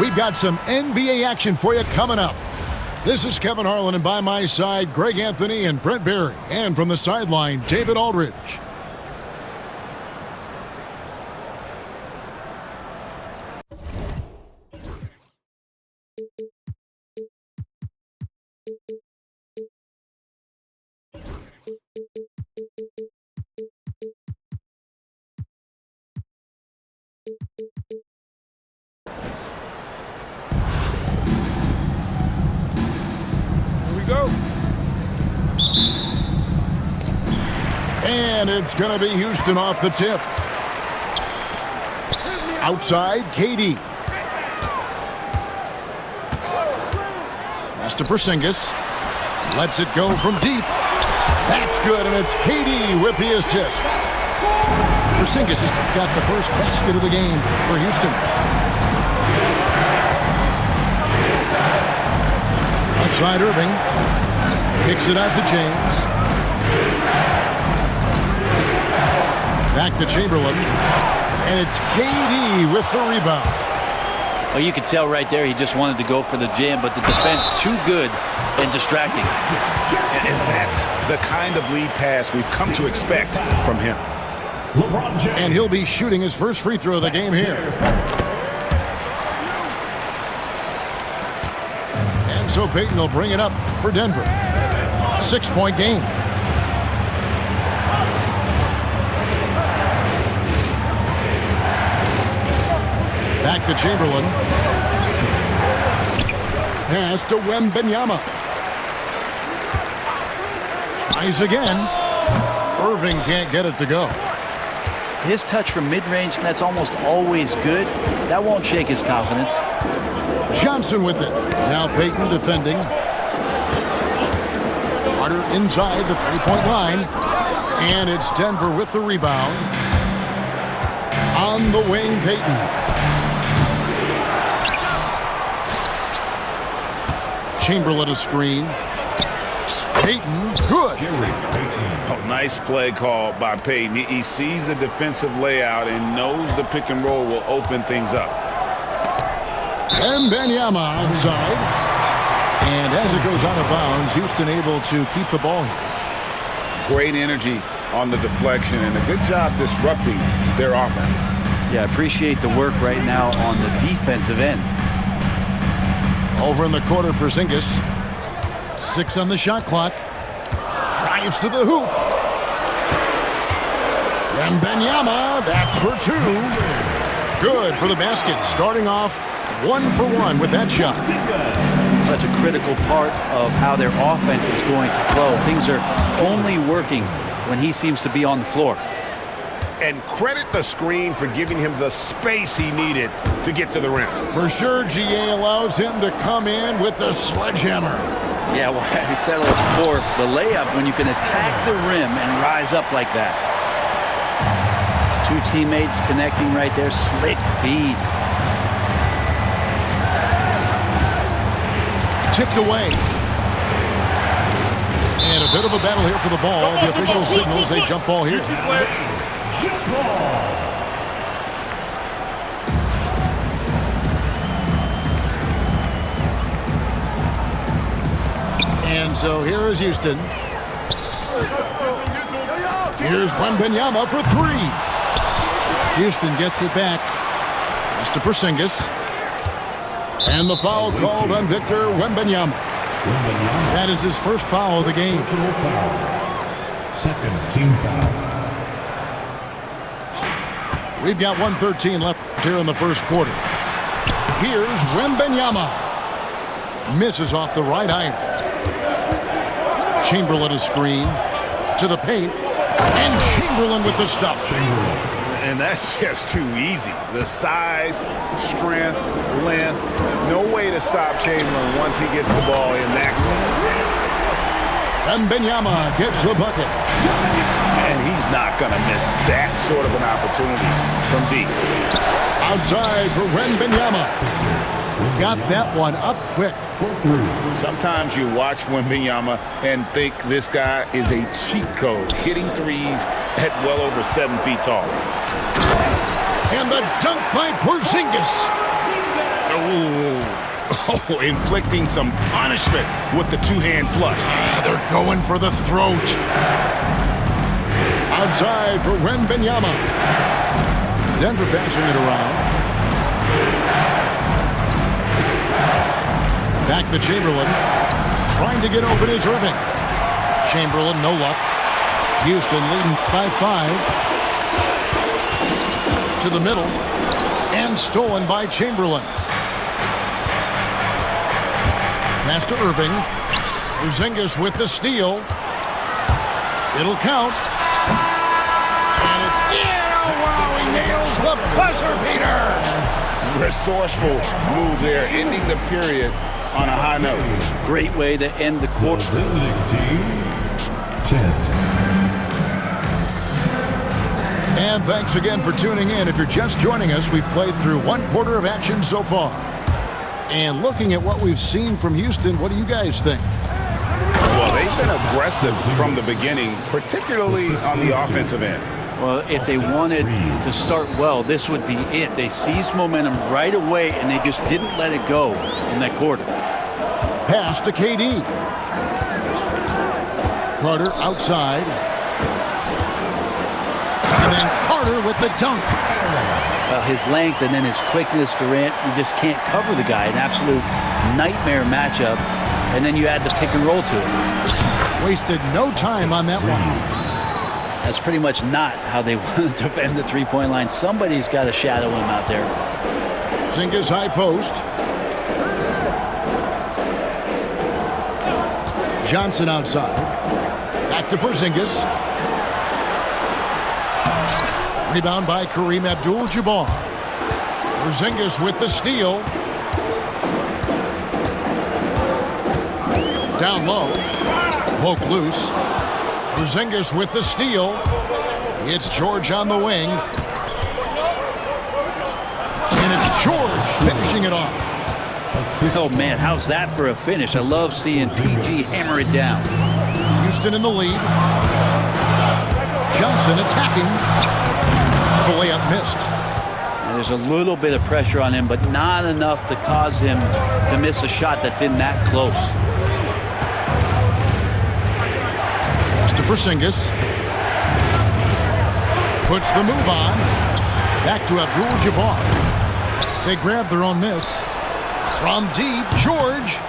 We've got some NBA action for you coming up. This is Kevin Harlan, and by my side, Greg Anthony and Brent Barry. And from the sideline, David Aldridge. And it's going to be Houston off the tip. Outside, KD. Pass to Porzingis. Lets it go from deep. That's good, and it's KD with the assist. Porzingis has got the first basket of the game for Houston. Outside, Irving. Kicks it out to James. Back to Chamberlain. And it's KD with the rebound. Well, you could tell right there he just wanted to go for the jam, but the defense too good and distracting. And that's the kind of lead pass we've come to expect from him. And he'll be shooting his first free throw of the game here. And so Payton will bring it up for Denver. 6-point game. Back to Chamberlain. Pass to Wembanyama. Tries again. Irving can't get it to go. His touch from mid-range, that's almost always good. That won't shake his confidence. Johnson with it. Now Payton defending. Carter inside the three-point line. And it's Denver with the rebound. On the wing, Payton. Chamberlain a screen. Payton, good. Oh, nice play call by Payton. He sees the defensive layout and knows the pick and roll will open things up. Wembanyama outside. And as it goes out of bounds, Houston able to keep the ball here. Great energy on the deflection and a good job disrupting their offense. Yeah, appreciate the work right now on the defensive end. Over in the corner, Porzingis. 6 on the shot clock. Drives to the hoop. Wembanyama, that's for 2. Good for the basket. Starting off 1 for 1 with that shot. Such a critical part of how their offense is going to flow. Things are only working when he seems to be on the floor. And credit the screen for giving him the space he needed to get to the rim. For sure, GA allows him to come in with the sledgehammer. Yeah, well, I said it before, the layup, when you can attack the rim and rise up like that. 2 teammates connecting right there, slick feed. Tipped away. And a bit of a battle here for the ball. The official signals a jump ball here. And so here is Houston. Here's Wembanyama for 3. Houston gets it back. Pass to Porzingis. And the foul called on Victor Wembanyama. That is his first foul of the game. Second team foul. We've got 1:13 left here in the first quarter. Here's Wembanyama. Misses off the right iron. Chamberlain a screen to the paint. And Chamberlain with the stuff. And that's just too easy. The size, strength, length. No way to stop Chamberlain once he gets the ball in that close. Wembanyama gets the bucket. And he's not going to miss that sort of an opportunity from deep. Outside for Wembanyama. Got that one up quick. Sometimes you watch Wembanyama and think this guy is a cheat code, hitting threes at well over 7 feet tall. And the dunk by Porzingis. Oh, Oh, inflicting some punishment with the two-hand flush. They're going for the throat. Outside for Wembanyama. Denver passing it around. Back to Chamberlain. Trying to get open is Irving. Chamberlain, no luck. Houston leading by 5. To the middle. And stolen by Chamberlain. Pass to Irving. Porzingis with the steal. It'll count. And it's in. Oh, wow, he nails the buzzer beater. Resourceful move there, ending the period on a high note. Great way to end the quarter. Visiting team, 10. And thanks again for tuning in. If you're just joining us, we've played through 1 quarter of action so far. And looking at what we've seen from Houston, what do you guys think? Well, they've been aggressive from the beginning, particularly on the offensive end. Well, if they wanted to start well, this would be it. They seized momentum right away, and they just didn't let it go in that quarter. Pass to KD. Carter outside. And then Carter with the dunk. Well, his length and then his quickness, Durant, you just can't cover the guy. An absolute nightmare matchup. And then you add the pick and roll to it. Wasted no time on that one. That's pretty much not how they want to defend the three-point line. Somebody's got to shadow him out there. Porzingis high post. Johnson outside. Back to Porzingis. Rebound by Kareem Abdul-Jabbar. Porzingis with the steal. Down low. Poke loose. Porzingis with the steal. It's George on the wing. And it's George finishing it off. Oh, man, how's that for a finish? I love seeing PG hammer it down. Houston in the lead. Johnson attacking. The layup missed. And there's a little bit of pressure on him, but not enough to cause him to miss a shot that's in that close. Pass to Porzingis. Puts the move on. Back to Abdul-Jabbar. They grab their own miss. From deep, George.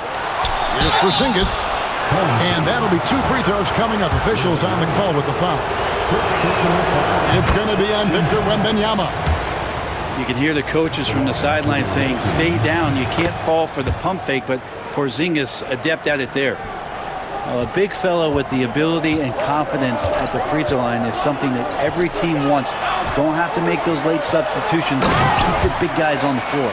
Here's Porzingis. And that'll be 2 free throws coming up. Officials on the call with the foul. It's going to be on Victor Wembanyama. You can hear the coaches from the sideline saying, stay down. You can't fall for the pump fake, but Porzingis adept at it there. A big fellow with the ability and confidence at the free throw line is something that every team wants. Don't have to make those late substitutions. Keep the big guys on the floor.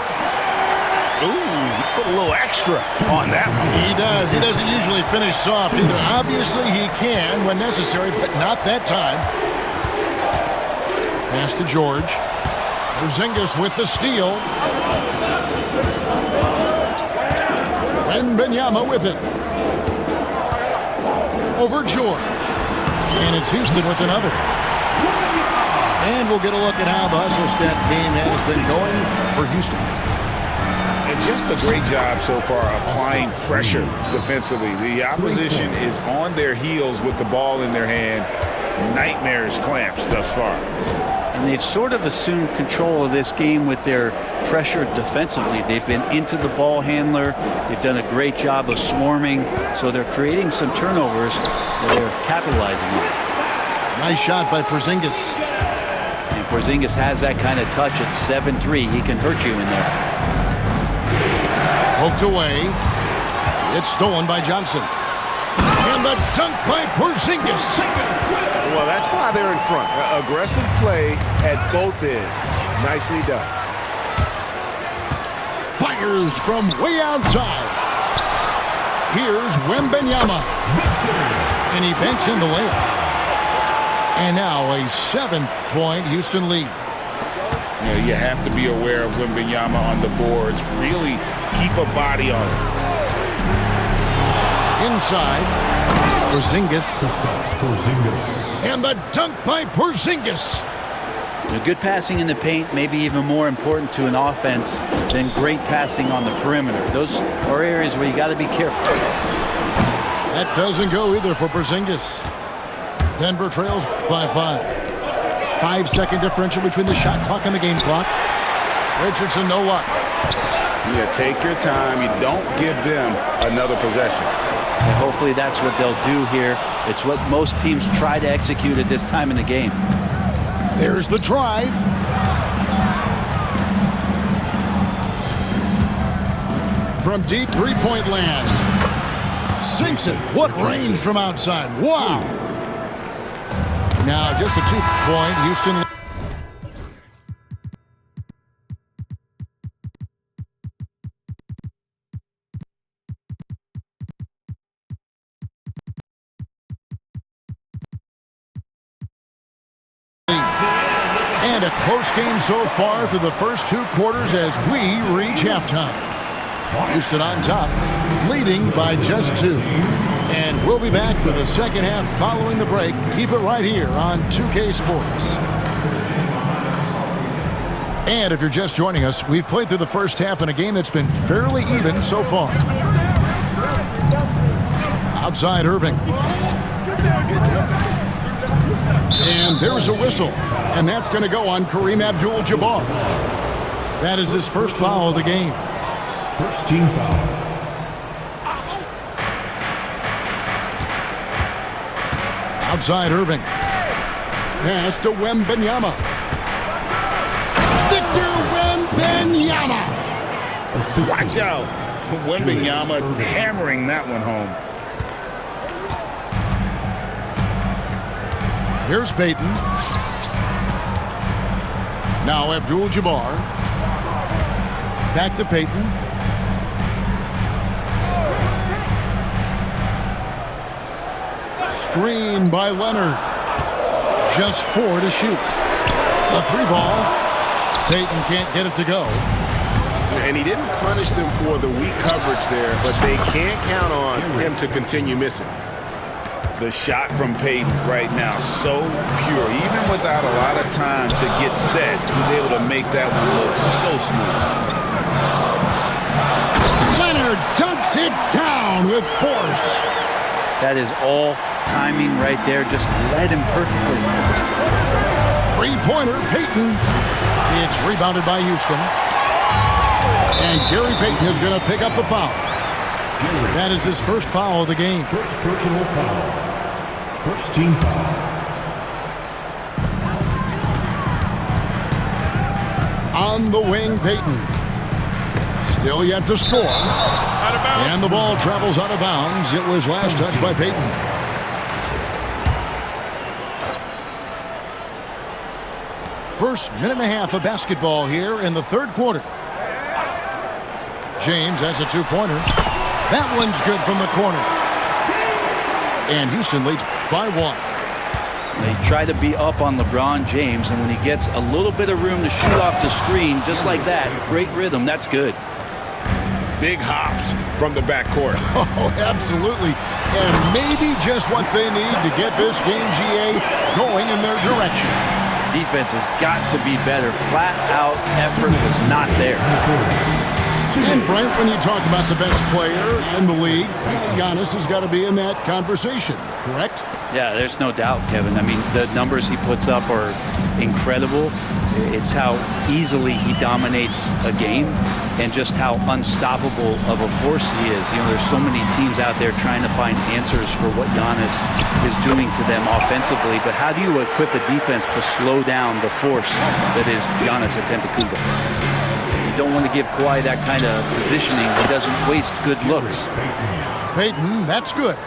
Ooh, he put a little extra on that one. He does. He doesn't usually finish soft either. Obviously, he can when necessary, but not that time. Pass to George. Porzingis with the steal. Wembanyama with it. Over George. And it's Houston with another. And we'll get a look at how the hustle stat game has been going for Houston. And just a great job so far applying pressure defensively. The opposition is on their heels with the ball in their hand. Nightmarish clamps thus far. And they've sort of assumed control of this game with their pressure defensively. They've been into the ball handler. They've done a great job of swarming. So they're creating some turnovers that they're capitalizing on. Nice shot by Porzingis. And Porzingis has that kind of touch at 7'3". He can hurt you in there. Poked away. It's stolen by Johnson. And the dunk by Porzingis. Well, that's why they're in front. Aggressive play at both ends. Nicely done. Fires from way outside. Here's Wembanyama. And he banks in the layup. And now a 7-point Houston lead. You know, you have to be aware of Wembanyama on the boards. Really keep a body on him. Inside. Porzingis. And the dunk by Porzingis. Good passing in the paint may be even more important to an offense than great passing on the perimeter. Those are areas where you got to be careful. That doesn't go either for Porzingis. Denver trails by 5. 5-second differential between the shot clock and the game clock. Richardson, no luck. Yeah, take your time. You don't give them another possession. And hopefully that's what they'll do here. It's what most teams try to execute at this time in the game. There's the drive. From deep three-point land. Sinks it. What range from outside. Wow. Now just a 2-point. Houston. And a close game so far through the first 2 quarters as we reach halftime. Houston on top, leading by just 2. And we'll be back for the second half following the break. Keep it right here on 2K Sports. And if you're just joining us, we've played through the first half in a game that's been fairly even so far. Outside Irving. And there's a whistle. And that's going to go on Kareem Abdul-Jabbar. That is his first foul of the game. First team foul. Outside Irving. Pass to Wembanyama. Victor Wembanyama. Watch out. Wembanyama hammering that one home. Here's Payton. Now Abdul-Jabbar. Back to Payton. Screen by Leonard. Just 4 to shoot. A 3-ball. Payton can't get it to go. And he didn't punish them for the weak coverage there, but they can't count on him to continue missing. The shot from Payton right now, so pure. Even without a lot of time to get set, he's able to make that one look so smooth. Leonard dunks it down with force. That is all timing right there. Just led him perfectly. 3-pointer, Payton. It's rebounded by Houston. And Gary Payton is going to pick up the foul. That is his first foul of the game. First personal foul. First team foul. On the wing, Payton. Still yet to score. Out of bounds. And the ball travels out of bounds. It was last touched by Payton. First minute and a half of basketball here in the third quarter. James, that's a 2-pointer. That one's good from the corner. And Houston leads by 1. They try to be up on LeBron James, and when he gets a little bit of room to shoot off the screen, just like that, great rhythm, that's good. Big hops from the backcourt. Oh, absolutely. And maybe just what they need to get this game, GA, going in their direction. Defense has got to be better. Flat out effort was not there. And Brent, when you talk about the best player in the league, Giannis has got to be in that conversation, correct? Yeah, there's no doubt, Kevin. I mean, the numbers he puts up are incredible. It's how easily he dominates a game and just how unstoppable of a force he is. You know, there's so many teams out there trying to find answers for what Giannis is doing to them offensively, but how do you equip a defense to slow down the force that is Giannis Antetokounmpo? You don't want to give Kawhi that kind of positioning. He doesn't waste good looks. Payton, that's good.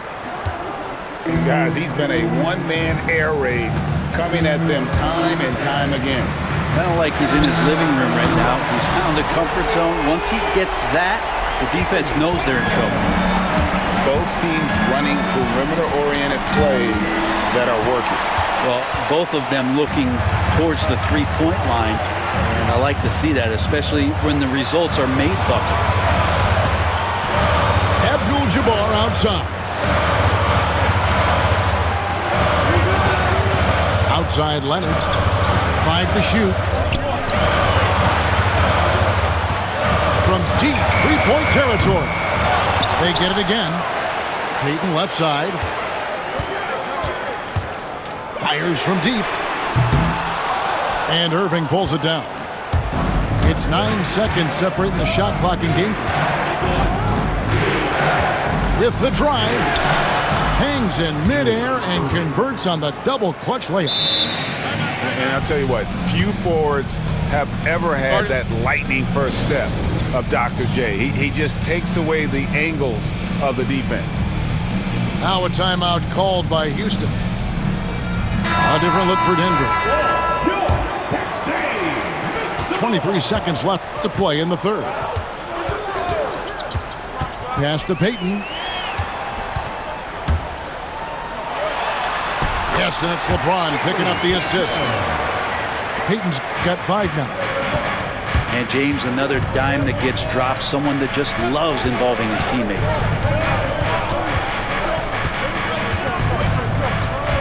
Guys, he's been a one-man air raid coming at them time and time again. Kind of like he's in his living room right now. He's found a comfort zone. Once he gets that, the defense knows they're in trouble. Both teams running perimeter-oriented plays that are working. Well, both of them looking towards the three-point line. And I like to see that, especially when the results are made buckets. Abdul-Jabbar outside. Outside Leonard. 5 to shoot. From deep three-point territory. They get it again. Payton left side. Fires from deep. And Irving pulls it down. It's 9 seconds separating the shot clock and game clock. With the drive. Hangs in midair and converts on the double clutch layup. And I'll tell you what, few forwards have ever had that lightning first step of Dr. J. He just takes away the angles of the defense. Now a timeout called by Houston. A different look for Denver. 23 seconds left to play in the third. Pass to Payton. Yes, and it's LeBron picking up the assist. Payton's got 5 now. And James, another dime that gets dropped. Someone that just loves involving his teammates.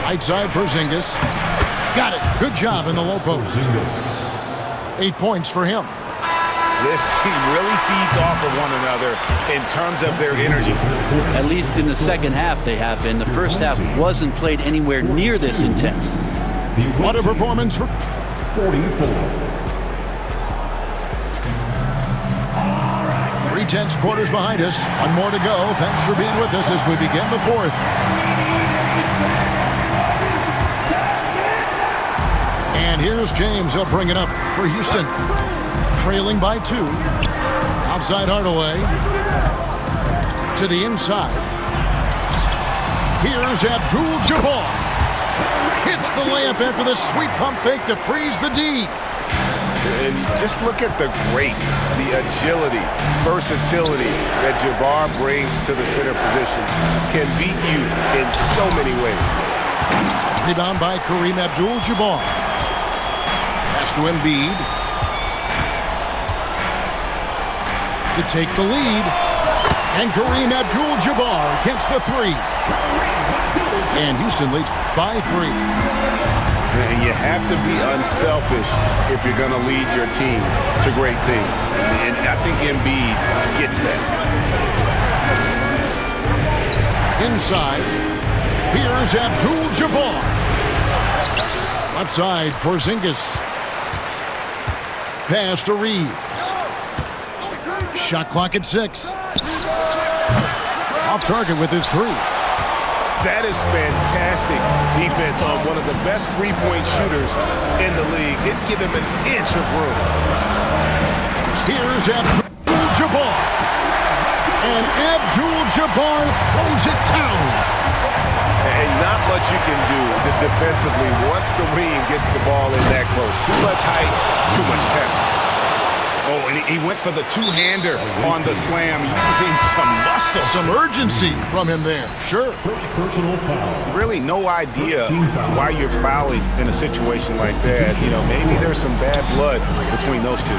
Right side, Porzingis. Got it. Good job in the low post. 8 points for him. This team really feeds off of one another in terms of their energy. At least in the second half they have been. The first half wasn't played anywhere near this intense. What a performance for 44. 3/10 quarters behind us. One more to go. Thanks for being with us as we begin the fourth. And here's James. He'll bring it up for Houston. Trailing by 2. Outside Hardaway. To the inside. Here's Abdul-Jabbar. Hits the layup after the sweet pump fake to freeze the D. And just look at the grace, the agility, versatility that Jabbar brings to the center position. Can beat you in so many ways. Rebound by Kareem Abdul-Jabbar. Pass to Embiid. To take the lead. And Kareem Abdul-Jabbar gets the 3. And Houston leads by 3. And you have to be unselfish if you're going to lead your team to great things. And I think Embiid gets that. Inside, here's Abdul-Jabbar. Left side, Porzingis. Pass to Reeves. Shot clock at 6. Off target with his 3. That is fantastic defense on one of the best three-point shooters in the league. Didn't give him an inch of room. Here's Abdul-Jabbar. And Abdul-Jabbar throws it down. And not much you can do defensively once Kareem gets the ball in that close. Too much height, too much talent. Oh, and he went for the two-hander on the slam, using some muscle. Some urgency from him there, sure. First personal foul. Really no idea why you're fouling in a situation like that. You know, maybe there's some bad blood between those two.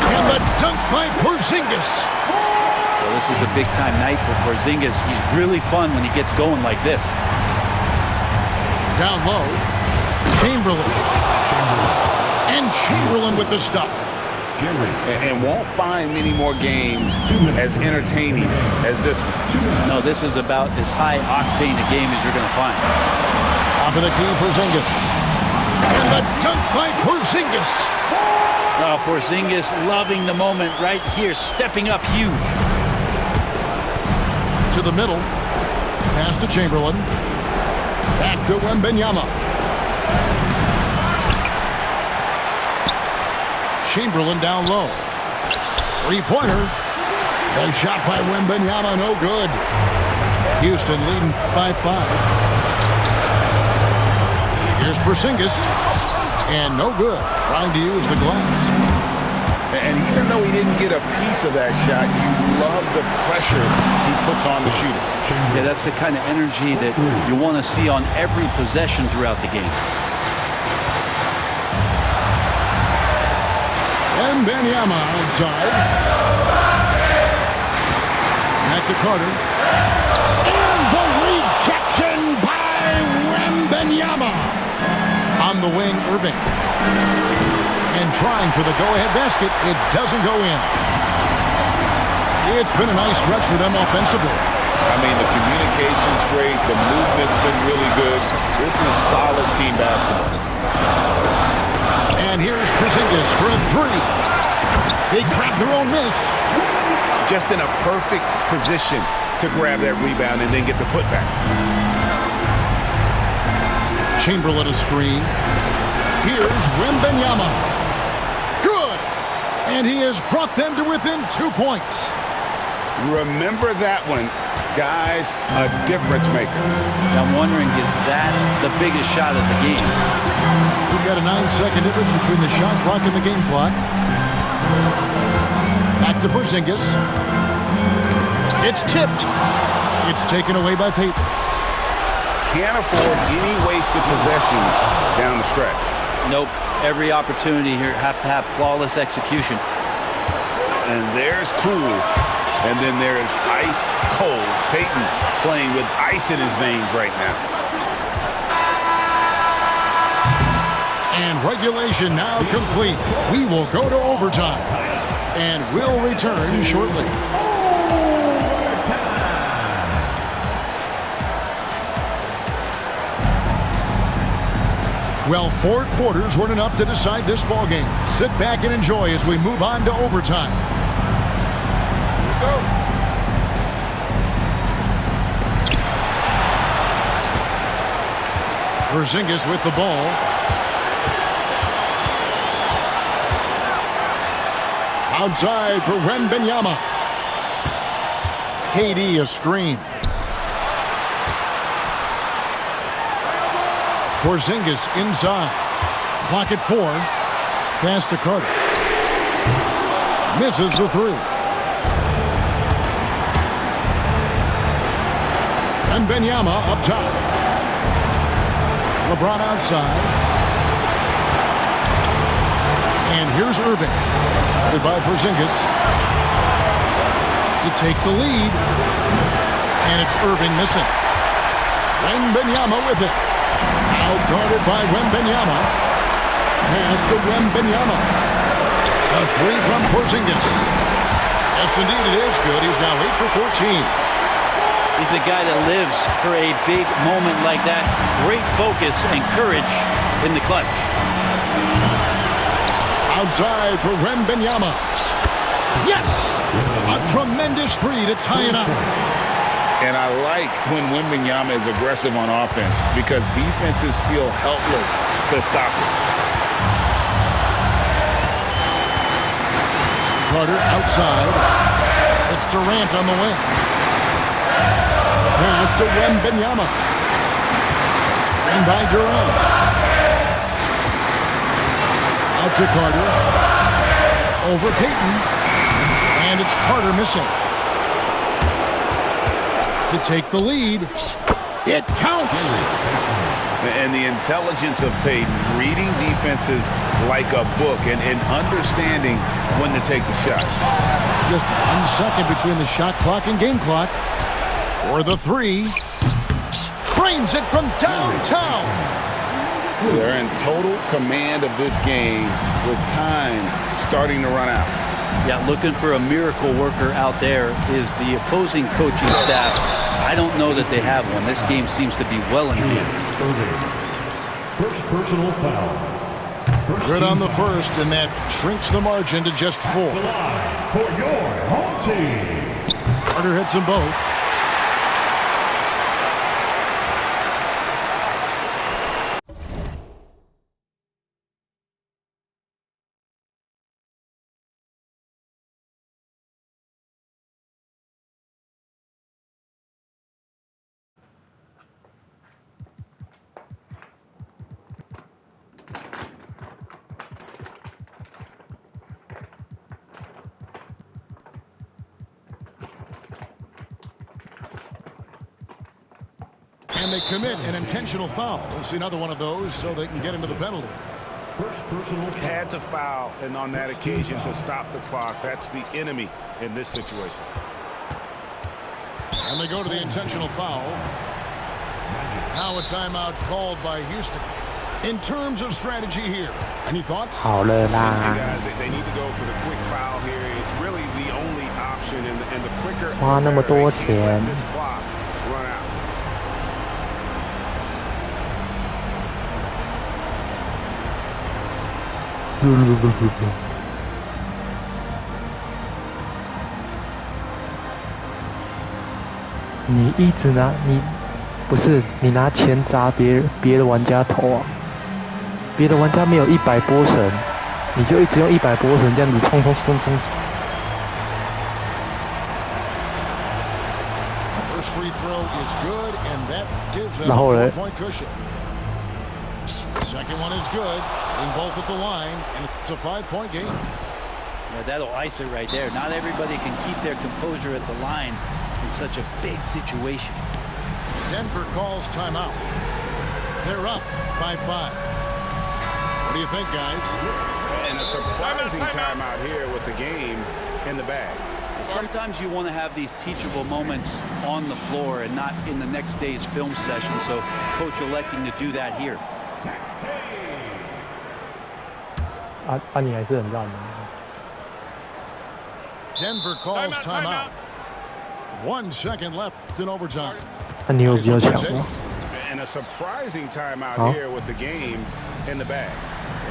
And the dunk by Porzingis. Well, this is a big-time night for Porzingis. He's really fun when he gets going like this. Down low, Chamberlain. And Chamberlain with the stuff. And won't find many more games as entertaining as this one. No, this is about as high-octane a game as you're going to find. Top of the key, Porzingis. And the dunk by Porzingis. Oh, Porzingis loving the moment right here, stepping up huge. To the middle. Pass to Chamberlain. Back to Wembanyama. Chamberlain down low. Three-pointer. A shot by Wembanyama, no good. Houston leading by 5. Here's Porzingis. And no good. Trying to use the glass. And even though he didn't get a piece of that shot, you love the pressure he puts on the shooter. Yeah, that's the kind of energy that you want to see on every possession throughout the game. Wembanyama outside. Back to Carter. And the rejection by Wembanyama. On the wing, Irving. And trying for the go-ahead basket. It doesn't go in. It's been a nice stretch for them offensively. I mean, the communication's great. The movement's been really good. This is solid team basketball. And here's Porzingis for a three. They grab their own miss. Just in a perfect position to grab that rebound and then get the putback. Chamberlain a screen. Here's Wembanyama. Good. And he has brought them to within 2 points. Remember that one. Guys, a difference maker. I'm wondering, is that the biggest shot of the game? We've got a 9-second difference between the shot clock and the game clock. Back to Porzingis. It's tipped. It's taken away by Payton. Can't afford any wasted possessions down the stretch. Nope. Every opportunity here have to have flawless execution. And there's cool. And then there's ice cold. Payton playing with ice in his veins right now. And regulation now complete. We will go to overtime. And we'll return shortly. Well, 4 quarters weren't enough to decide this ball game. Sit back and enjoy as we move on to overtime. Go. Porzingis with the ball. Outside for Wembanyama. KD a screen. Porzingis inside. Clock at 4. Pass to Carter. Misses the 3. Wembanyama up top. LeBron outside. And here's Irving. By Porzingis to take the lead. And it's Irving missing. Wembanyama with it. Outguarded by Wembanyama. Pass to Wembanyama. A 3 from Porzingis. Yes, indeed, it is good. He's now 8 for 14. He's a guy that lives for a big moment like that. Great focus and courage in the clutch. Outside for Wembanyama. Yes! A tremendous 3 to tie it up. And I like when Wembanyama is aggressive on offense because defenses feel helpless to stop him. Carter outside. It's Durant on the wing. Pass to Wembanyama. And by Durant. Out to Carter. Over Payton. And it's Carter missing. To take the lead. It counts. And the intelligence of Payton, reading defenses like a book and understanding when to take the shot. Just 1 second between the shot clock and game clock. For the 3. Trains it from downtown. They're in total command of this game with time starting to run out. Yeah, looking for a miracle worker out there is the opposing coaching staff. I don't know that they have one. This game seems to be well in hand. First personal foul. Good on the first, and that shrinks the margin to just 4. For your home team. Carter hits them both. And they commit an intentional foul. We'll see another one of those so they can get into the penalty. First personal foul. Had to foul, and on that occasion to stop the clock. That's the enemy in this situation. And they go to the intentional foul. Now a timeout called by Houston. In terms of strategy here, any thoughts? 好了 Hey 啦， guys, they need to go for the quick foul here. It's really the only option, and the quicker 花那么 the 多 better they 钱 can let this clock run out. 你一直拿你不是你拿钱砸别的玩家头啊？别的玩家没有100波神，你就一直用100波神这样子冲。First free throw is good, and that gives them 然 a 后嘞 4-point cushion. Second one is good, hitting both at the line, and it's a 5-point game. Yeah, that'll ice it right there. Not everybody can keep their composure at the line in such a big situation. Denver calls timeout. They're up by 5. What do you think, guys? And a surprising timeout here with the game in the bag. Sometimes you want to have these teachable moments on the floor and not in the next day's film session, so coach electing to do that here. 你还是很烂的。 Denver calls timeout. 1 second left in overtime. 你有比较强吗？ And a surprising timeout Huh? here with the game in the bag.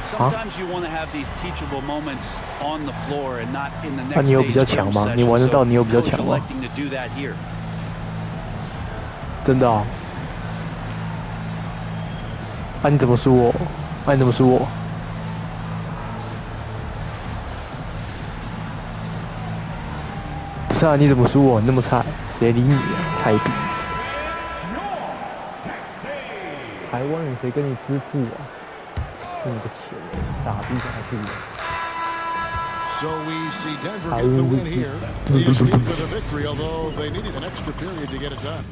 Sometimes you want to have these teachable moments on the floor and not in the next 你有比较 day's 强 film 吗？ session, 你玩得到 so 你有比较 coach 强吗？ electing to do that here. 真的哦。你怎么输我？你怎么输我？不是啊，你怎么输我？你那么菜，谁理你啊？菜逼！台湾人谁跟你支付啊？你个钱，傻逼才去的。 So we see Denver get the win here. They escaped with a victory, although they needed an extra period to get it done.